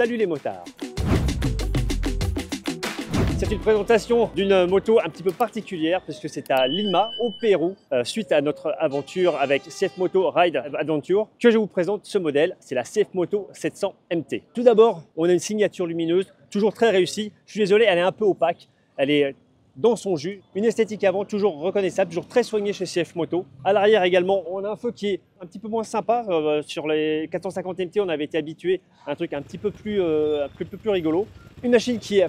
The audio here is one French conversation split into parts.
Salut les motards! C'est une présentation d'une moto un petit peu particulière puisque c'est à Lima, au Pérou, suite à notre aventure avec CF Moto Ride Adventure, que je vous présente ce modèle. C'est la CF Moto 700 MT. Tout d'abord, on a une signature lumineuse, toujours très réussie. Je suis désolé, elle est un peu opaque. Elle est dans son jus. Une esthétique avant, toujours reconnaissable, toujours très soignée chez CF Moto. À l'arrière également, on a un feu qui est un petit peu moins sympa. Sur les 450 MT, on avait été habitué à un truc un petit peu plus rigolo. Une machine qui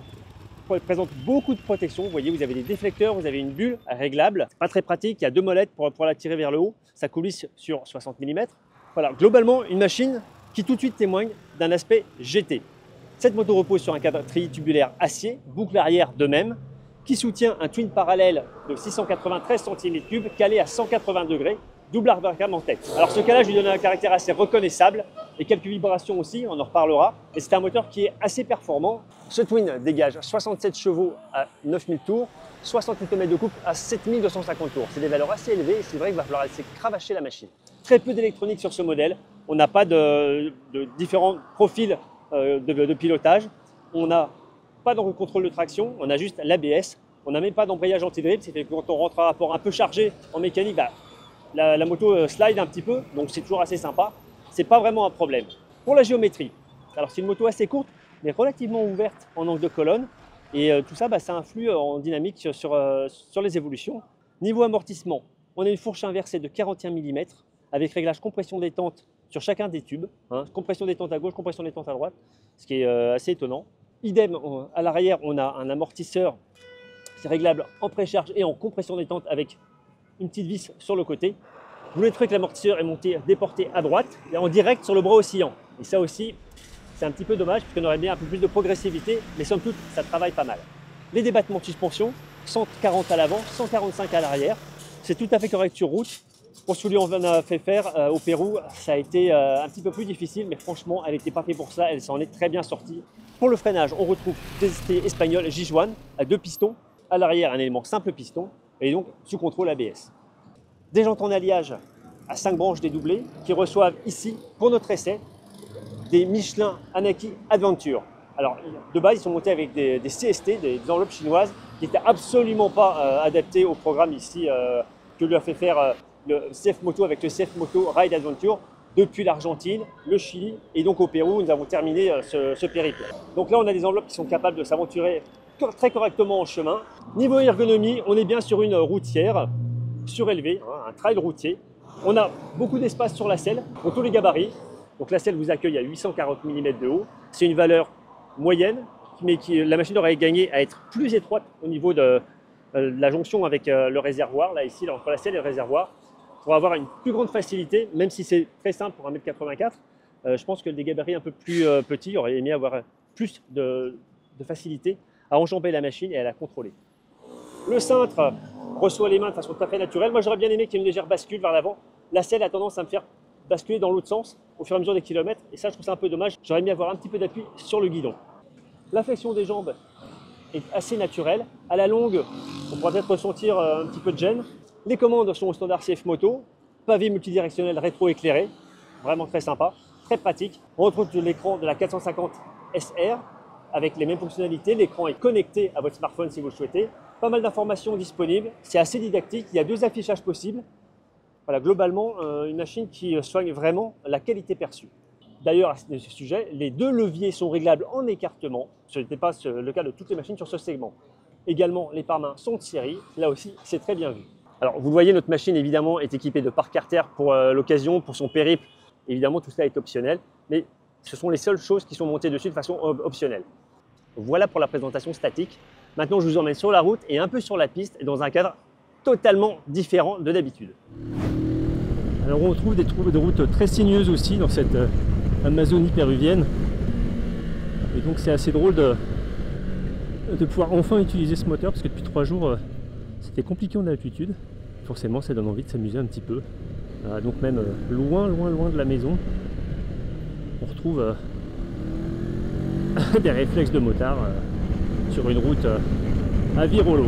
présente beaucoup de protection. Vous voyez, vous avez des déflecteurs, vous avez une bulle réglable. Pas très pratique, il y a deux molettes pour la tirer vers le haut. Ça coulisse sur 60 mm. Voilà, globalement, une machine qui tout de suite témoigne d'un aspect GT. Cette moto repose sur un cadre treillis tubulaire acier, boucle arrière de même, qui soutient un twin parallèle de 693 cm3 calé à 180 degrés, double arbre en tête. Alors ce calage lui donne un caractère assez reconnaissable et quelques vibrations aussi, on en reparlera. Et c'est un moteur qui est assez performant. Ce twin dégage 67 chevaux à 9000 tours, 60 Nm de couple à 7250 tours. C'est des valeurs assez élevées et c'est vrai qu'il va falloir laisser cravacher la machine. Très peu d'électronique sur ce modèle. On n'a pas de différents profils de pilotage. On n'a pas de contrôle de traction, on a juste l'ABS. On n'a même pas d'embrayage anti-drip, c'est que quand on rentre à rapport un peu chargé en mécanique, la moto slide un petit peu, donc c'est toujours assez sympa. C'est pas vraiment un problème. Pour la géométrie, alors c'est une moto assez courte, mais relativement ouverte en angle de colonne. Et tout ça, ça influe en dynamique sur les évolutions. Niveau amortissement, on a une fourche inversée de 41 mm avec réglage compression détente sur chacun des tubes. Compression détente à gauche, compression détente à droite, ce qui est assez étonnant. Idem, à l'arrière, on a un amortisseur qui est réglable en précharge et en compression détente avec une petite vis sur le côté. Vous voulez trouver que l'amortisseur est monté, déporté à droite et en direct sur le bras oscillant. Et ça aussi, c'est un petit peu dommage puisqu'on aurait bien un peu plus de progressivité, mais somme toute, ça travaille pas mal. Les débattements de suspension, 140 à l'avant, 145 à l'arrière. C'est tout à fait correct sur route. Pour celui qu'on a fait faire au Pérou, ça a été un petit peu plus difficile, mais franchement, elle n'était pas faite pour ça, elle s'en est très bien sortie. Pour le freinage, on retrouve des esprits espagnols J-Juan à 2 pistons. À l'arrière, un élément simple piston et donc sous contrôle ABS. Des jantes en alliage à 5 branches dédoublées qui reçoivent ici, pour notre essai, des Michelin Anaki Adventure. Alors, de base, ils sont montés avec des CST, des enveloppes chinoises, qui n'étaient absolument pas adaptées au programme ici que lui a fait faire le CF Moto avec le CF Moto Ride Adventure depuis l'Argentine, le Chili et donc au Pérou, où nous avons terminé ce périple. Donc là, on a des enveloppes qui sont capables de s'aventurer très correctement en chemin. Niveau ergonomie, on est bien sur une routière surélevée, un trail routier. On a beaucoup d'espace sur la selle, pour tous les gabarits. Donc la selle vous accueille à 840 mm de haut. C'est une valeur moyenne, mais la machine aurait gagné à être plus étroite au niveau de la jonction avec le réservoir, là ici, entre la selle et le réservoir, pour avoir une plus grande facilité, même si c'est très simple pour 1m84. Je pense que des gabarits un peu plus petits auraient aimé avoir plus de facilité à enjamber la machine et à la contrôler. Le cintre reçoit les mains de façon tout à fait naturelle. Moi, j'aurais bien aimé qu'il y ait une légère bascule vers l'avant. La selle a tendance à me faire basculer dans l'autre sens au fur et à mesure des kilomètres. Et ça, je trouve ça un peu dommage. J'aurais aimé avoir un petit peu d'appui sur le guidon. La flexion des jambes est assez naturelle. À la longue, on pourra peut-être ressentir un petit peu de gêne. Les commandes sont au standard CF Moto. Pavé multidirectionnel rétro-éclairé. Vraiment très sympa, très pratique. On retrouve l'écran de la 450 SR avec les mêmes fonctionnalités. L'écran est connecté à votre smartphone si vous le souhaitez. Pas mal d'informations disponibles. C'est assez didactique. Il y a 2 affichages possibles. Voilà, globalement, une machine qui soigne vraiment la qualité perçue. D'ailleurs, à ce sujet, les 2 leviers sont réglables en écartement. Ce n'était pas le cas de toutes les machines sur ce segment. Également, les pare-mains sont de série. Là aussi, c'est très bien vu. Alors, vous le voyez, notre machine, évidemment, est équipée de pare-carter pour l'occasion, pour son périple. Évidemment, tout cela est optionnel. Mais ce sont les seules choses qui sont montées dessus de façon optionnelle. Voilà pour la présentation statique. Maintenant, je vous emmène sur la route et un peu sur la piste, et dans un cadre totalement différent de d'habitude. Alors, on retrouve des trous de route très sinueuses aussi dans cette Amazonie péruvienne. Et donc, c'est assez drôle de pouvoir enfin utiliser ce moteur, parce que depuis 3 jours, c'était compliqué en altitude. Forcément, ça donne envie de s'amuser un petit peu. Donc même loin de la maison, on retrouve des réflexes de motard sur une route à Virolo.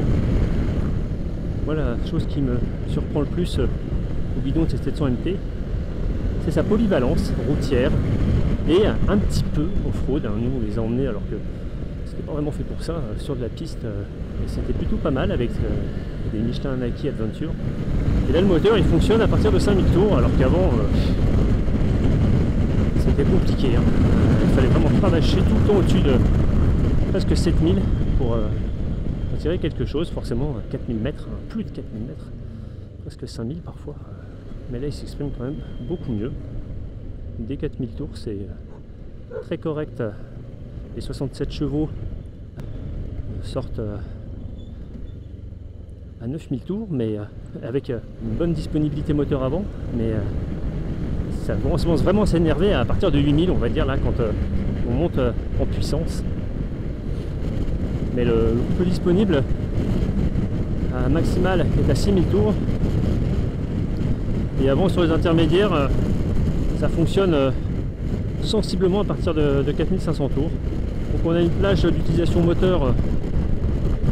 Voilà, la chose qui me surprend le plus au guidon de cette 700 MT, c'est sa polyvalence routière. et un petit peu off-road. Nous on les a emmenés alors que c'était pas vraiment fait pour ça, sur de la piste, et c'était plutôt pas mal avec des Michelin Nike Adventure. Et là le moteur il fonctionne à partir de 5000 tours alors qu'avant c'était compliqué. Il fallait vraiment cravacher tout le temps au-dessus de presque 7000 pour tirer quelque chose, forcément 4000 mètres, plus de 4000 mètres, presque 5000 parfois. Mais là il s'exprime quand même beaucoup mieux. Dès 4000 tours c'est très correct. Les 67 chevaux sortent à 9000 tours, mais avec une bonne disponibilité moteur avant, mais ça commence vraiment à s'énerver à partir de 8000 on va dire là quand on monte en puissance. Mais le peu disponible maximal est à 6000 tours, et avant sur les intermédiaires ça fonctionne sensiblement à partir de 4500 tours. Donc on a une plage d'utilisation moteur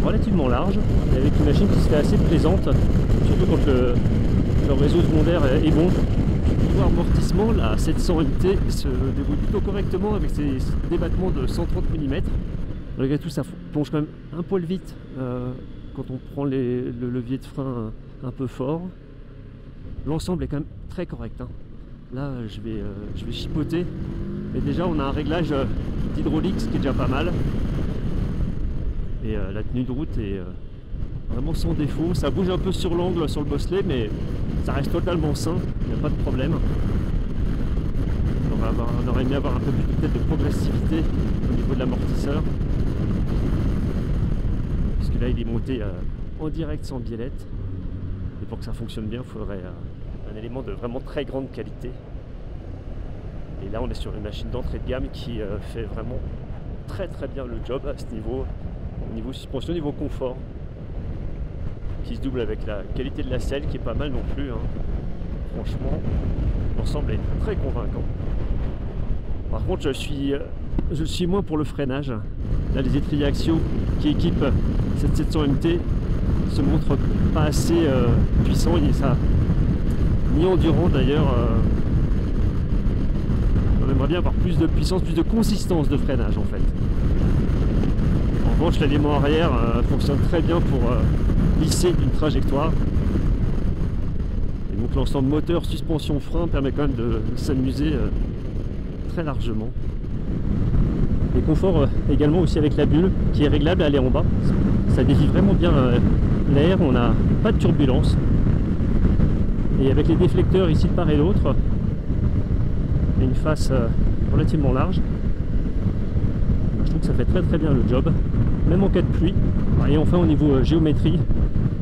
relativement large, et avec une machine qui se fait assez plaisante, surtout quand le réseau secondaire est bon. Le pouvoir amortissement, la 700 MT, se débrouille plutôt correctement avec ses débattements de 130 mm. Malgré tout, ça plonge quand même un poil vite quand on prend le levier de frein un peu fort. L'ensemble est quand même très correct. Là, je vais chipoter, mais déjà on a un réglage d'hydraulique, ce qui est déjà pas mal. Et la tenue de route est vraiment sans défaut. Ça bouge un peu sur l'angle sur le bosselet, mais ça reste totalement sain, il n'y a pas de problème. On aurait aimé avoir un peu plus peut-être de progressivité au niveau de l'amortisseur, puisque là il est monté en direct sans biellette, et pour que ça fonctionne bien il faudrait un élément de vraiment très grande qualité. Et là on est sur une machine d'entrée de gamme qui fait vraiment très bien le job à ce niveau, au niveau suspension, au niveau confort, qui se double avec la qualité de la selle qui est pas mal non plus. Franchement, l'ensemble est très convaincant. Par contre, je suis moins pour le freinage. Là, les étriers axiaux qui équipent cette 700 MT se montrent pas assez puissants, ni endurants d'ailleurs. On aimerait bien avoir plus de puissance, plus de consistance de freinage en fait. En revanche, l'élément arrière fonctionne très bien pour lisser une trajectoire. Et donc l'ensemble moteur, suspension, frein permet quand même de s'amuser très largement. Et confort également aussi avec la bulle qui est réglable à aller en bas. Ça dévie vraiment bien l'air, on n'a pas de turbulence. Et avec les déflecteurs ici de part et d'autre, et une face relativement large, je trouve que ça fait très bien le job, même en cas de pluie. Et enfin au niveau géométrie,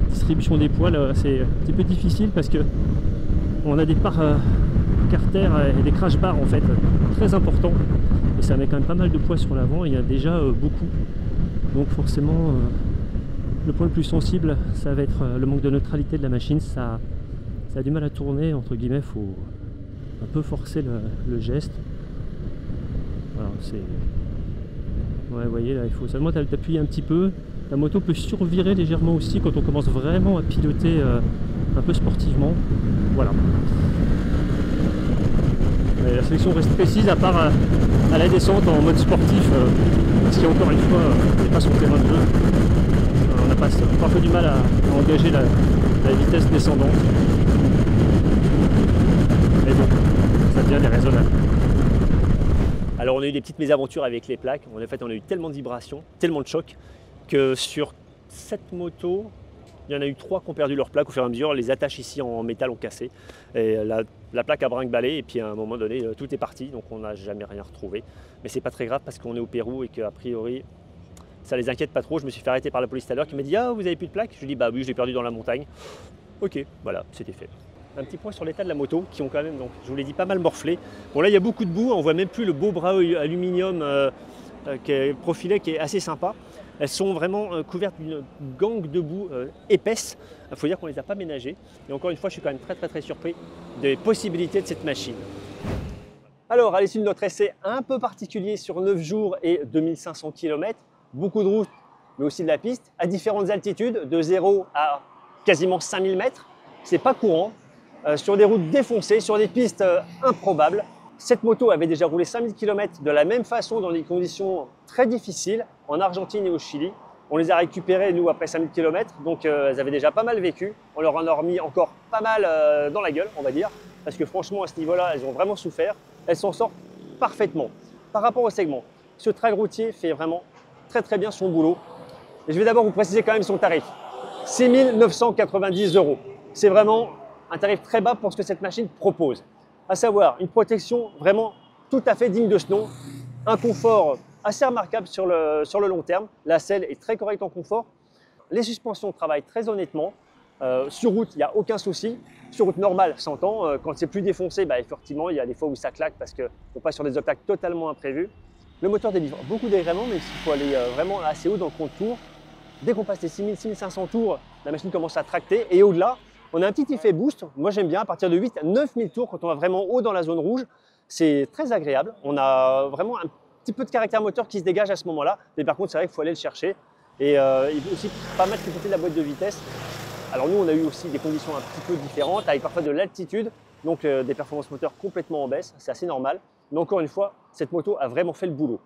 distribution des poids, c'est un petit peu difficile parce que on a des parts carter et des crash bars en fait très importants, et ça met quand même pas mal de poids sur l'avant, il y a déjà beaucoup. Donc forcément le point le plus sensible ça va être le manque de neutralité de la machine. Ça a du mal à tourner, entre guillemets, il faut un peu forcer le geste. Voilà, c'est... Ouais, vous voyez là, il faut seulement t'appuyer un petit peu. La moto peut survirer légèrement aussi quand on commence vraiment à piloter un peu sportivement. Voilà. Mais la sélection reste précise à part à la descente en mode sportif, parce qu'il y a encore une fois, n'est pas son terrain de jeu. On a parfois du mal à engager la vitesse descendante. Mais bon, ça devient déraisonnable. Alors on a eu des petites mésaventures avec les plaques. En fait, on a eu tellement de vibrations, tellement de chocs, que sur cette moto, il y en a eu 3 qui ont perdu leur plaque au fur et à mesure. Les attaches ici en métal ont cassé. Et la plaque a brinque-ballé, et puis à un moment donné, tout est parti. Donc on n'a jamais rien retrouvé. Mais c'est pas très grave parce qu'on est au Pérou et qu'a priori, ça les inquiète pas trop. Je me suis fait arrêter par la police tout à l'heure qui m'a dit « Ah, vous avez plus de plaque ?» Je lui ai dit « Bah oui, je l'ai perdu dans la montagne. » Ok, voilà, c'était fait. Un petit point sur l'état de la moto qui ont quand même, donc, je vous l'ai dit, pas mal morflé. Bon là il y a beaucoup de boue, on voit même plus le beau bras aluminium qui est profilé, qui est assez sympa. Elles sont vraiment couvertes d'une gangue de boue épaisse. Il faut dire qu'on ne les a pas ménagées. Et encore une fois, je suis quand même très surpris des possibilités de cette machine. Alors à l'issue de notre essai un peu particulier sur 9 jours et 2500 km, beaucoup de routes, mais aussi de la piste, à différentes altitudes, de 0 à quasiment 5000 mètres. C'est pas courant. Sur des routes défoncées, sur des pistes improbables. Cette moto avait déjà roulé 5000 km de la même façon dans des conditions très difficiles en Argentine et au Chili. On les a récupérées, nous, après 5000 km, donc elles avaient déjà pas mal vécu. On leur en a remis encore pas mal dans la gueule, on va dire, parce que franchement, à ce niveau-là, elles ont vraiment souffert. Elles s'en sortent parfaitement. Par rapport au segment, ce track routier fait vraiment très bien son boulot. Et je vais d'abord vous préciser quand même son tarif. 6 990 €. C'est vraiment un tarif très bas pour ce que cette machine propose. À savoir une protection vraiment tout à fait digne de ce nom, un confort assez remarquable sur le long terme. La selle est très correcte en confort. Les suspensions travaillent très honnêtement. Sur route, il n'y a aucun souci. Sur route normale, s'entend. Quand c'est plus défoncé, effectivement, il y a des fois où ça claque parce qu'on passe sur des obstacles totalement imprévus. Le moteur délivre beaucoup d'agréments, mais s'il faut aller vraiment assez haut dans le contour. Dès qu'on passe les 6000-6500 tours, la machine commence à tracter. Et au-delà, on a un petit effet boost. Moi, j'aime bien à partir de 8 à 9000 tours, quand on va vraiment haut dans la zone rouge. C'est très agréable. On a vraiment un petit peu de caractère moteur qui se dégage à ce moment-là. Mais par contre, c'est vrai qu'il faut aller le chercher. Et il faut aussi pas mal tripoter la boîte de vitesse. Alors nous, on a eu aussi des conditions un petit peu différentes, avec parfois de l'altitude, donc des performances moteurs complètement en baisse. C'est assez normal. Mais encore une fois, cette moto a vraiment fait le boulot.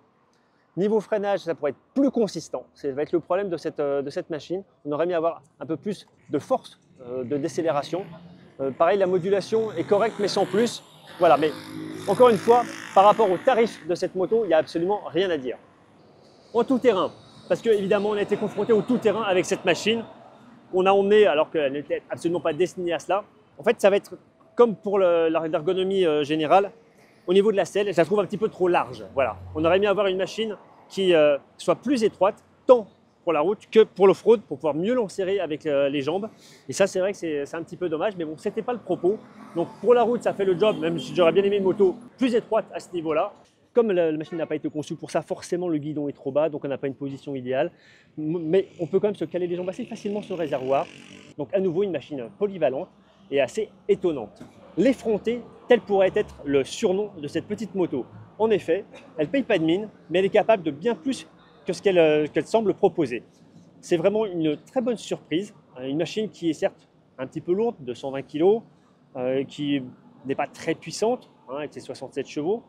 Niveau freinage, ça pourrait être plus consistant. Ça va être le problème de cette machine. On aurait mis à avoir un peu plus de force de décélération. Pareil, la modulation est correcte, mais sans plus. Voilà, mais encore une fois, par rapport au tarif de cette moto, il n'y a absolument rien à dire. En tout terrain, parce qu'évidemment, on a été confronté au tout terrain avec cette machine. On a emmené, alors qu'elle n'était absolument pas destinée à cela. En fait, ça va être comme pour l'ergonomie générale. Au niveau de la selle, je la trouve un petit peu trop large. Voilà. On aurait aimé avoir une machine qui soit plus étroite, tant pour la route que pour l'off-road, pour pouvoir mieux l'enserrer avec les jambes. Et ça, c'est vrai que c'est un petit peu dommage, mais bon, ce n'était pas le propos. Donc pour la route, ça fait le job, même si j'aurais bien aimé une moto plus étroite à ce niveau-là. Comme la machine n'a pas été conçue pour ça, forcément le guidon est trop bas, donc on n'a pas une position idéale. Mais on peut quand même se caler les jambes assez facilement sur le réservoir. Donc à nouveau, une machine polyvalente et assez étonnante. L'effrontée, tel pourrait être le surnom de cette petite moto. En effet, elle ne paye pas de mine, mais elle est capable de bien plus que ce qu'elle semble proposer. C'est vraiment une très bonne surprise. Une machine qui est certes un petit peu lourde, de 120 kg, qui n'est pas très puissante, avec ses 67 chevaux,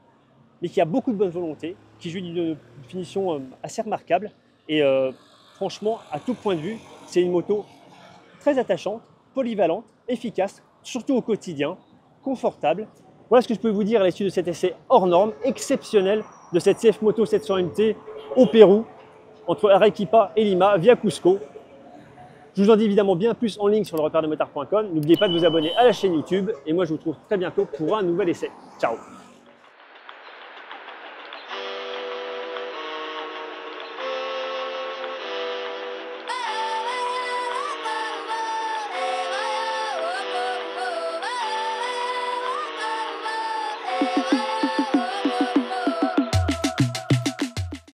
mais qui a beaucoup de bonne volonté, qui joue d'une finition assez remarquable. Et franchement, à tout point de vue, c'est une moto très attachante, polyvalente, efficace, surtout au quotidien, confortable. Voilà ce que je peux vous dire à l'issue de cet essai hors norme, exceptionnel de cette CF Moto 700 MT au Pérou, entre Arequipa et Lima, via Cusco. Je vous en dis évidemment bien plus en ligne sur le repère-de-motard.com. N'oubliez pas de vous abonner à la chaîne YouTube. Et moi, je vous retrouve très bientôt pour un nouvel essai. Ciao! Bye.